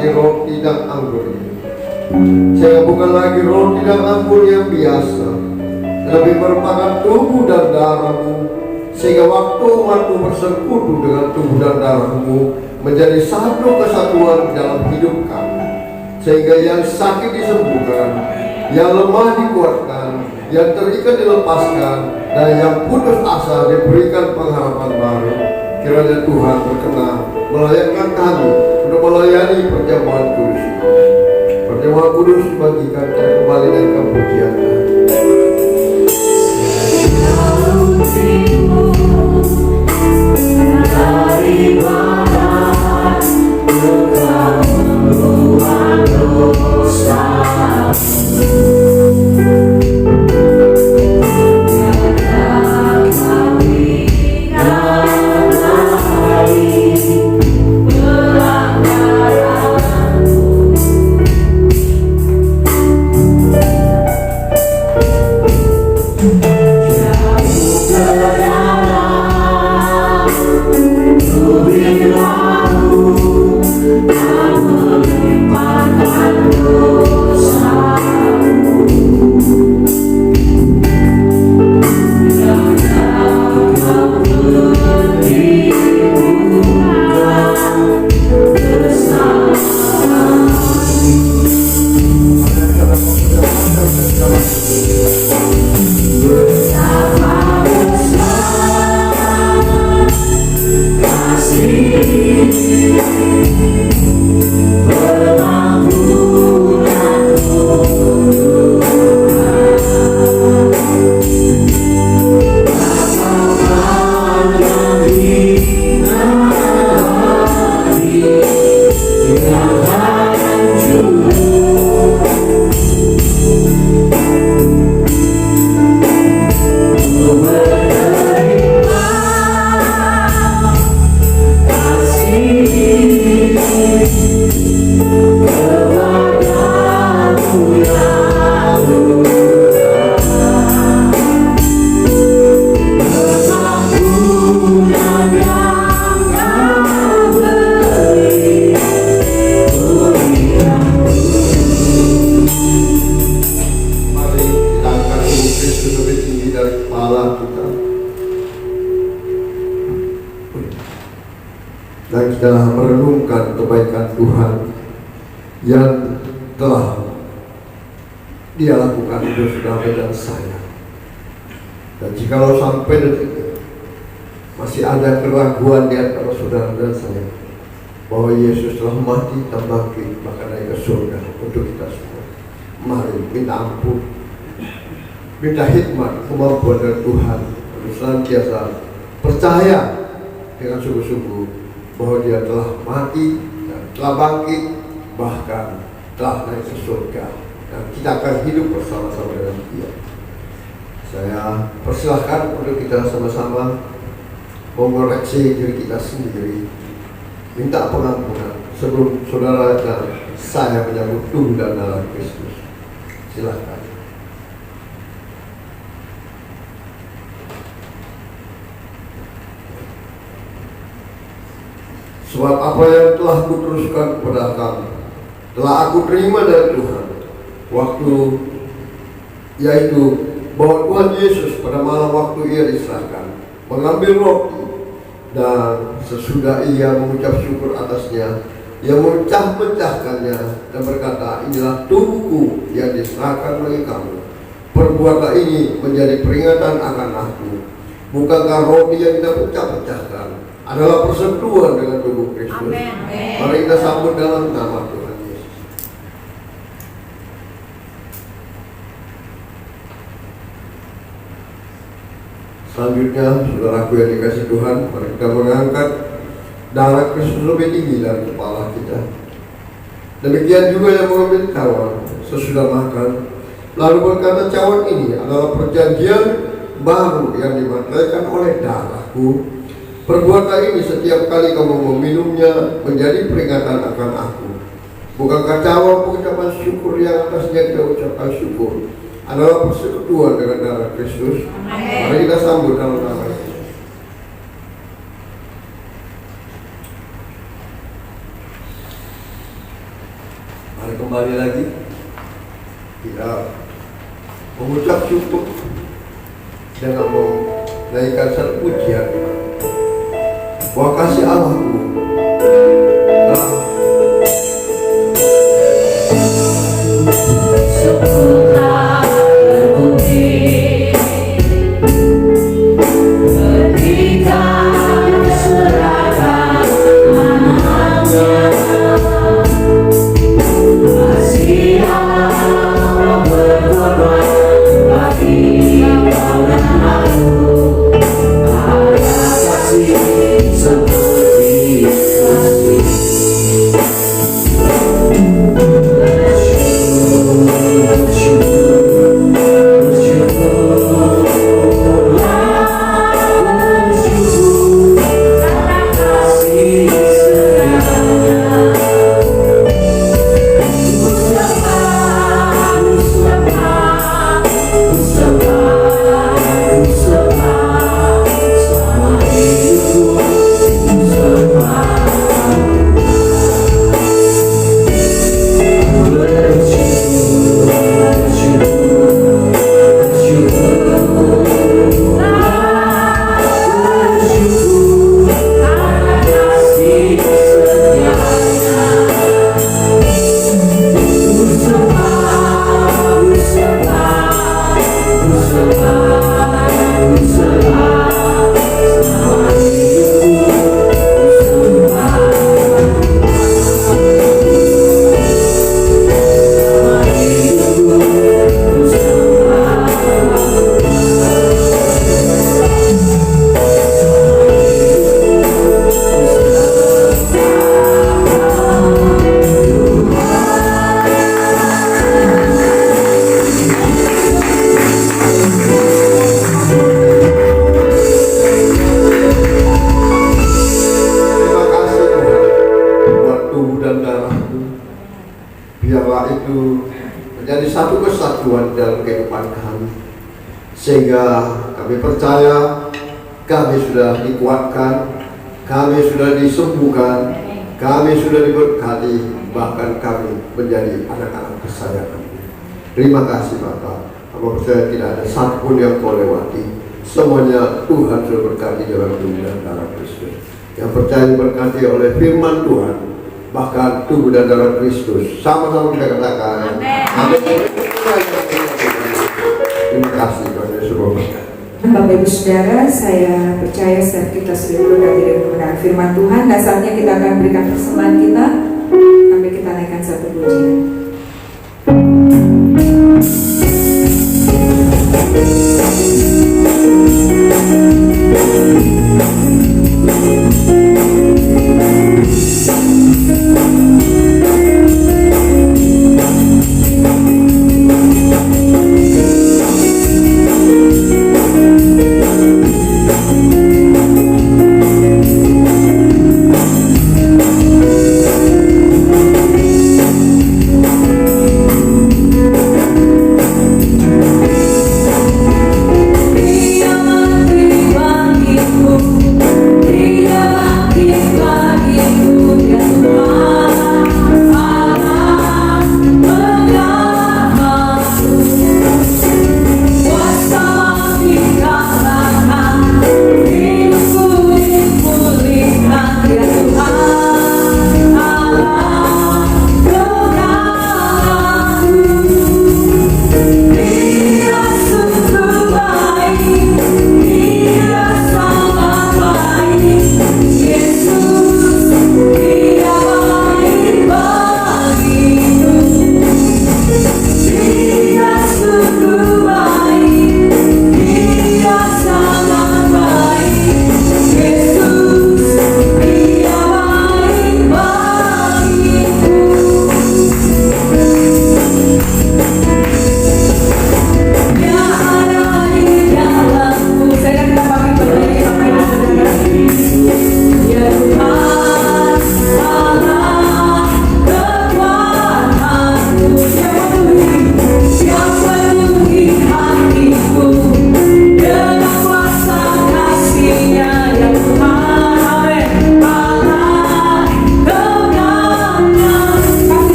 lagi roti dan anggur ini, sehingga bukan lagi roti dan anggur yang biasa, tetapi merupakan tubuh dan darah-Mu, sehingga waktu umat-Mu bersekutu dengan tubuh dan darah-Mu menjadi satu kesatuan dalam hidup kami, sehingga yang sakit disembuhkan, yang lemah dikuatkan, yang terikat dilepaskan, dan yang putus asa diberikan pengharapan baru. Kiranya Tuhan berkenan melayakkan kami untuk melayani perjamuan kudus ini. Perjamuan kudus dibagikan kembali dari kepujian. Dari barat Engkau membuat dosa. Dan kita merenungkan kebaikan Tuhan yang telah Dia lakukan untuk saudara dan saya. Dan jikalau sampai detik ini masih ada keraguan di antara saudara dan saya bahwa Yesus telah mati dan bangkit bahkan naik ke surga untuk kita semua, mari minta ampun, minta hikmat kemampuan dari Tuhan untuk senantiasa percaya dengan sungguh-sungguh bahwa Dia telah mati dan telah bangkit bahkan telah naik ke surga, dan kita akan hidup bersama-sama dengan Dia. Saya persilahkan untuk kita sama-sama mengoreksi diri kita sendiri, minta pengampunan sebelum saudara dan saya menyambut tubuh dan darah Kristus. Silahkan. Sebab apa yang telah kuteruskan kepada kamu telah aku terima dari Tuhan, waktu yaitu bahwa Tuhan Yesus pada malam waktu Ia diserahkan mengambil roti, dan sesudah Ia mengucap syukur atasnya, Ia memecah-mecahkannya dan berkata, inilah tubuhku yang diserahkan bagi kamu. Perbuatlah ini menjadi peringatan akan aku. Bukankah roti yang kita pecah-pecahkan adalah persekutuan dengan tubuh Kristus? Amin. Mari kita sambut dalam nama Tuhan Yesus. Selanjutnya, saudaraku yang dikasih Tuhan, mari kita mengangkat darah Kristus lebih tinggi dari kepala kita. Demikian juga yang mengambil cawan sesudah makan, lalu berkata, cawan ini adalah perjanjian baru yang dimateraikan oleh darahku. Perbuatlah ini setiap kali kamu meminumnya menjadi peringatan akan aku. Bukankah cawan pengucapan syukur yang atasnya kita ucapkan syukur adalah persekutuan dengan darah Kristus? Mari kita sambut dalam nama Yesus. kembali lagi kita mengucap syukur dengan menaikkan satu pujian bahwa kasih Allahku telah Syukurlah terpuji ketika seragam anaknya kasih Allah berkorban bagi kau dan aku. Ada kasih seperti kasih satu kesatuan dalam kehidupan kami, sehingga kami percaya kami sudah dikuatkan, kami sudah disembuhkan, kami sudah diberkati, bahkan kami menjadi anak-anak kesayangan. Terima kasih Bapak. Kami percaya tidak ada satupun yang kau lewati, semuanya Tuhan sudah berkati dalam tubuh dan darah Kristus. Yang percaya diberkati oleh firman Tuhan, bahkan tubuh dan darah Kristus. Sama-sama kita katakan amin. Terima kasih Tuhan Yesus berkati. Bapak Ibu Saudara, saya percaya setiap kita sudah berkati dengan kebenaran firman Tuhan, dan saatnya kita akan berikan persembahan kita sambil kita naikkan satu pujian.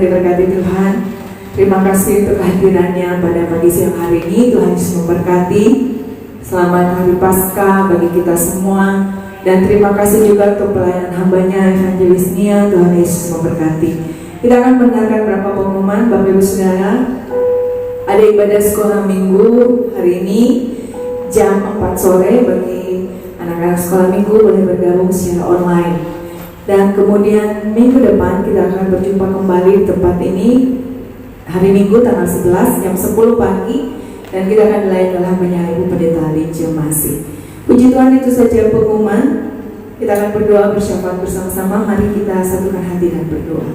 diberkati Tuhan. Terima kasih untuk kehadirannya pada pagi siang hari ini. Tuhan Yesus memberkati. Selamat Hari Paskah bagi kita semua. Dan terima kasih juga untuk pelayanan hambanya Evangelis Nia. Tuhan Yesus memberkati. Kita akan mendengarkan beberapa pengumuman Bapak Ibu Saudara. Ada ibadah sekolah minggu hari ini jam 4 sore bagi anak-anak sekolah minggu boleh bergabung secara online. Dan kemudian minggu depan kita akan berjumpa kembali di tempat ini hari Minggu tanggal 11 jam 10 pagi, dan kita akan dilayani oleh hambanya Ibu Pendeta Lince Masih. Puji Tuhan, itu saja pengumuman. Kita akan berdoa bersyafaat bersama-sama. Mari kita satukan hati dan berdoa.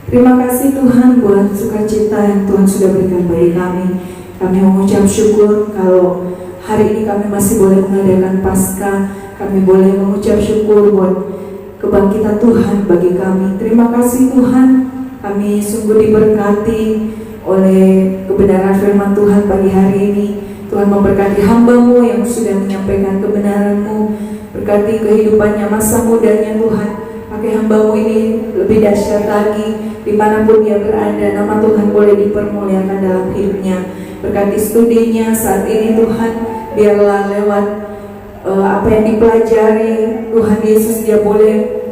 Terima kasih Tuhan buat sukacita yang Tuhan sudah berikan bagi kami. Kami mengucap syukur kalau hari ini kami masih boleh mengadakan Paskah. Kami boleh mengucap syukur buat kebangkitan Tuhan bagi kami. Terima kasih Tuhan, kami sungguh diberkati oleh kebenaran firman Tuhan pagi hari ini. Tuhan memberkati hamba-Mu yang sudah menyampaikan kebenaran-Mu. Berkati kehidupannya, masa mudanya Tuhan. Pakai hamba-Mu ini lebih dahsyat lagi. Dimanapun dia berada, nama Tuhan boleh dipermuliakan dalam hidupnya. Berkati studinya saat ini Tuhan. Biarlah lewat apa yang dipelajari Tuhan Yesus, dia boleh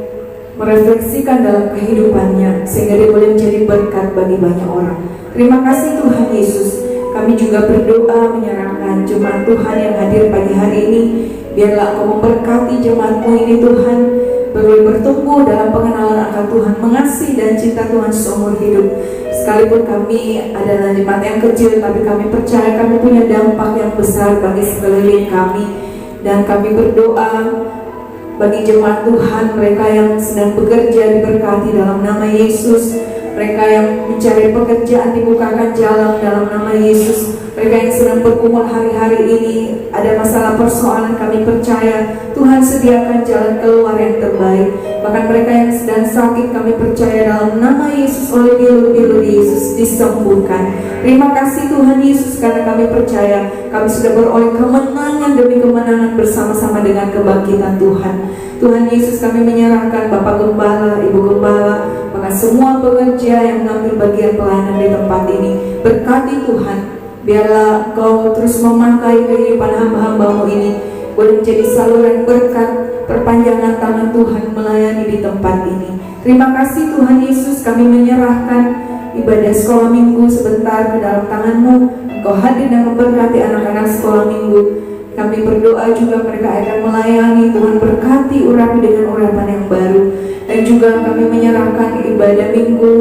merefleksikan dalam kehidupannya sehingga dia boleh menjadi berkat bagi banyak orang. Terima kasih Tuhan Yesus. Kami juga berdoa menyerahkan jemaat Tuhan yang hadir pagi hari ini. Biarlah Engkau memberkati jemaat-Mu ini Tuhan, boleh bertumbuh dalam pengenalan akan Tuhan, mengasihi dan cinta Tuhan seumur hidup. Sekalipun kami adalah jemaat yang kecil, tapi kami percaya kami punya dampak yang besar bagi sekeliling kami. Dan kami berdoa bagi jemaat Tuhan, mereka yang sedang bekerja diberkati dalam nama Yesus. Mereka yang mencari pekerjaan dibukakan jalan dalam nama Yesus. Mereka yang sedang bergumul hari-hari ini ada masalah persoalan, kami percaya Tuhan sediakan jalan keluar yang terbaik. Bahkan mereka yang sedang sakit, kami percaya dalam nama Yesus oleh bilur-bilur Yesus disembuhkan. Terima kasih Tuhan Yesus, karena kami percaya kami sudah beroleh kemenangan demi kemenangan bersama-sama dengan kebangkitan Tuhan. Tuhan Yesus, kami menyerahkan Bapak Gembala, Ibu Gembala, maka semua pekerja yang mengambil bagian pelayanan di tempat ini. Berkati Tuhan, biarlah Engkau terus memakai kehidupan hamba-hamba-Mu ini boleh menjadi saluran berkat, perpanjangan tangan Tuhan melayani di tempat ini. Terima kasih Tuhan Yesus, kami menyerahkan ibadah sekolah minggu sebentar ke dalam tangan-Mu. Engkau hadir dan memberkati anak-anak sekolah minggu. Kami berdoa juga mereka akan melayani. Tuhan berkati, urapi dengan urapan yang baru. Dan juga kami menyerahkan ibadah minggu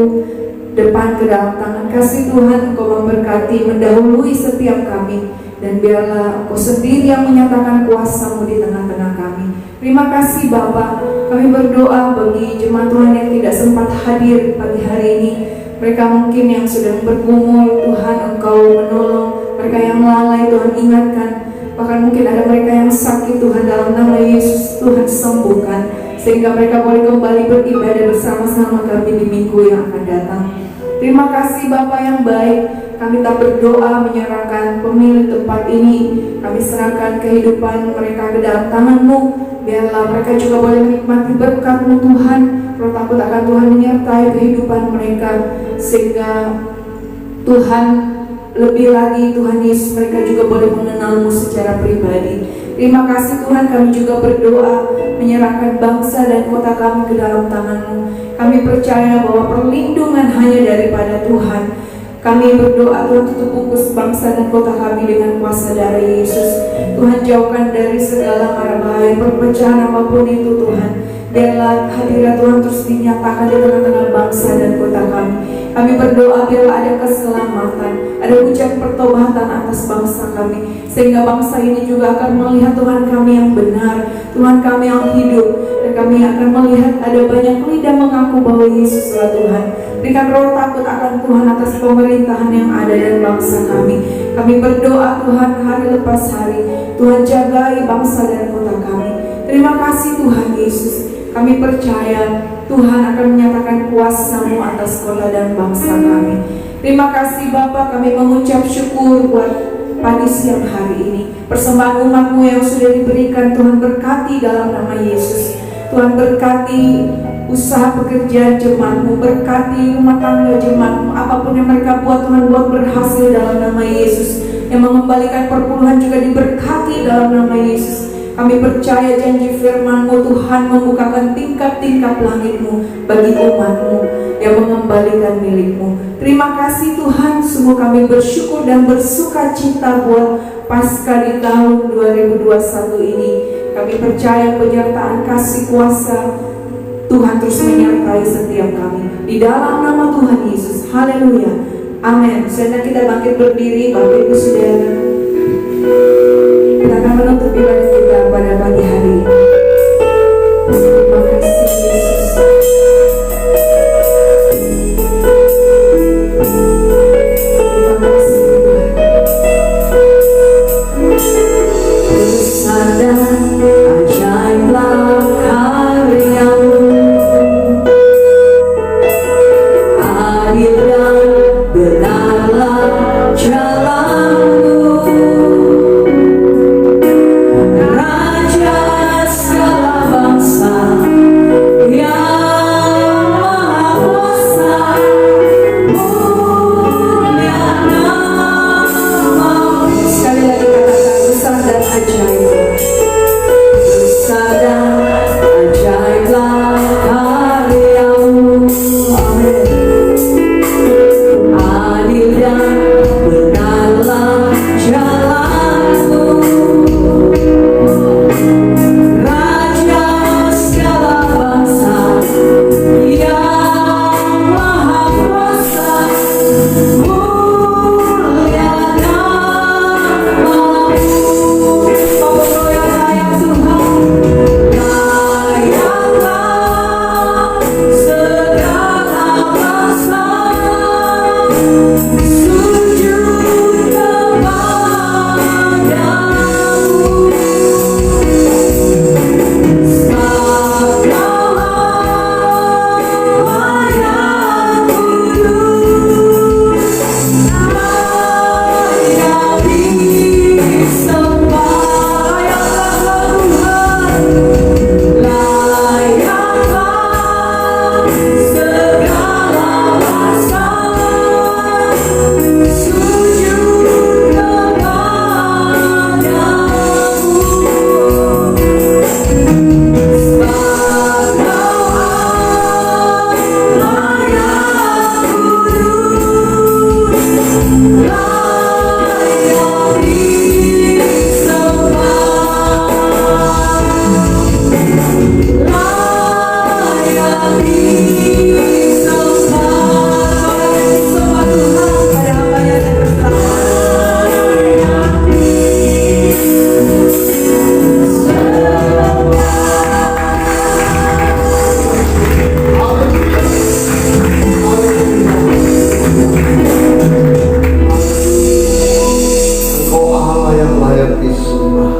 depan ke dalam tangan kasih Tuhan. Engkau memberkati, mendahului setiap kami. Dan biarlah Engkau sendiri yang menyatakan kuasa-Mu di tengah-tengah kami. Terima kasih Bapa. Kami berdoa bagi jemaat Tuhan yang tidak sempat hadir pagi hari ini. Mereka mungkin yang sedang bergumul, Tuhan Engkau menolong. Mereka yang lalai, Tuhan ingatkan. Bahkan mungkin ada mereka yang sakit, Tuhan dalam nama Yesus, Tuhan sembuhkan. Sehingga mereka boleh kembali beribadah bersama-sama kami di minggu yang akan datang. Terima kasih Bapa yang baik. Kami tak berdoa menyerahkan pemilik tempat ini. Kami serahkan kehidupan mereka ke dalam tangan-Mu. Biarlah mereka juga boleh menikmati berkat-Mu Tuhan. Roh takut akan Tuhan menyertai kehidupan mereka. Sehingga Tuhan lebih lagi Tuhan Yesus, mereka juga boleh mengenal-Mu secara pribadi. Terima kasih Tuhan, kami juga berdoa menyerahkan bangsa dan kota kami ke dalam tangan-Mu. Kami percaya bahwa perlindungan hanya daripada Tuhan. Kami berdoa Tuhan, tutup bungkus bangsa dan kota kami dengan kuasa dari Yesus. Tuhan, jauhkan dari segala mara bahaya, perpecahan apapun itu Tuhan. Biarlah hadirat Tuhan terus dinyatakan di tengah-tengah bangsa dan kota kami. Kami berdoa biarlah ada keselamatan, ada hujan pertobatan atas bangsa kami, sehingga bangsa ini juga akan melihat Tuhan kami yang benar, Tuhan kami yang hidup, dan kami akan melihat ada banyak lidah mengaku bahwa Yesuslah Tuhan. Berikan roh takut akan Tuhan atas pemerintahan yang ada dan bangsa kami. Kami berdoa Tuhan hari lepas hari, Tuhan jagai bangsa dan kota kami. Terima kasih Tuhan Yesus. Kami percaya Tuhan akan menyatakan kuasa-Mu atas kota dan bangsa kami. Terima kasih Bapa, kami mengucap syukur buat pagi siang hari ini. Persembahan umat-Mu yang sudah diberikan, Tuhan berkati dalam nama Yesus. Tuhan berkati usaha pekerjaan jemaat-Mu, berkati rumah tangga jemaat-Mu, apapun yang mereka buat Tuhan, buat berhasil dalam nama Yesus. Yang mengembalikan perpuluhan juga diberkati dalam nama Yesus. Kami percaya janji firman-Mu, Tuhan membukakan tingkap-tingkap langit-Mu bagi umat-Mu yang mengembalikan milik-Mu. Terima kasih Tuhan, sungguh kami bersyukur dan bersuka cita buat Paskah di tahun 2021 ini. Kami percaya penyertaan kasih kuasa Tuhan terus menyertai setiap kami. Di dalam nama Tuhan Yesus, haleluya, amin. Sekarang kita bangkit berdiri, Bapak Ibu Saudara. Kita akan menutup ibadah kita pada pagi hari ini. Terima kasih Yesus. Terima kasih Tuhan. Bersandar ajaiblah karya-Mu, adil dan benarlah jalan-Mu. Raja segala bangsa yang maha kuasa, mulia nama-Mu. Sekali lagi katakan, besar dan ajaib. Besar dan ajaiblah karya-Mu. Amin. Adil dan benarlah jalan-Mu. Raja segala bangsa yang maha kuasa, mulia nama-Mu. Bapak yang layak Tuhan, layaklah segala bangsa sujud kepadamu. Sakala yang kudus layak disembah. Layaklah segala bangsa sujud kepadamu. Engkau Allah yang layak disembah,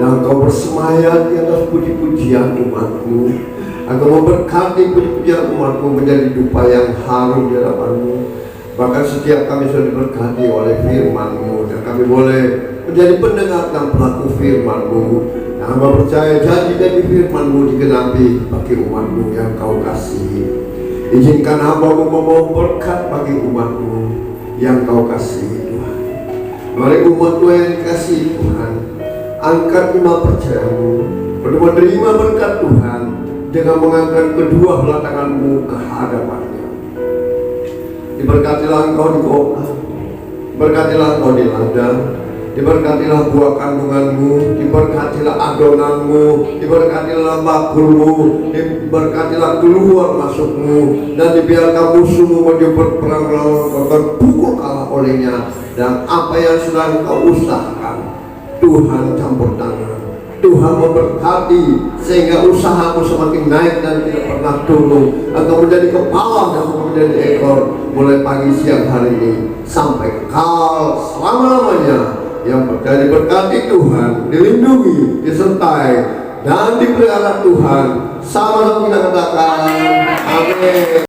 dan Engkau bersemayam di atas puji-pujian umat-Mu. Engkau memberkati puji-pujian umat-Mu menjadi dupa yang harum di hadapan-Mu. Bahkan setiap kami sudah diberkati oleh firman-Mu, dan kami boleh menjadi pendengar dan pelaku firman-Mu. Dan hamba percaya janji dari firman-Mu digenapi bagi umat-Mu yang Kau kasihi. Izinkan hamba-Mu membawa berkat bagi umat-Mu yang Kau kasihi Tuhan. Mari umat Tuhan yang dikasihi Tuhan, angkat iman percayamu untuk menerima berkat Tuhan dengan mengangkat kedua belah tanganmu ke hadapannya. Diberkatilah engkau di kota, diberkatilah engkau di ladang, diberkatilah buah kandunganmu, diberkatilah adonanmu, diberkatilah makulmu, diberkatilah keluar masukmu, dan dibiarkan musuhmu maju berperang melawan kau, terpukul kalah olehnya. Dan apa yang sudah engkau usahakan, Tuhan campur tangan, Tuhan memberkati sehingga usahamu semakin naik dan tidak pernah turun. Engkau menjadi kepala dan menjadi ekor, mulai pagi siang hari ini sampai kekal selama-lamanya. Yang percaya diberkati Tuhan, dilindungi, disertai, dan dipelihara Tuhan. Sama kita katakan, amin.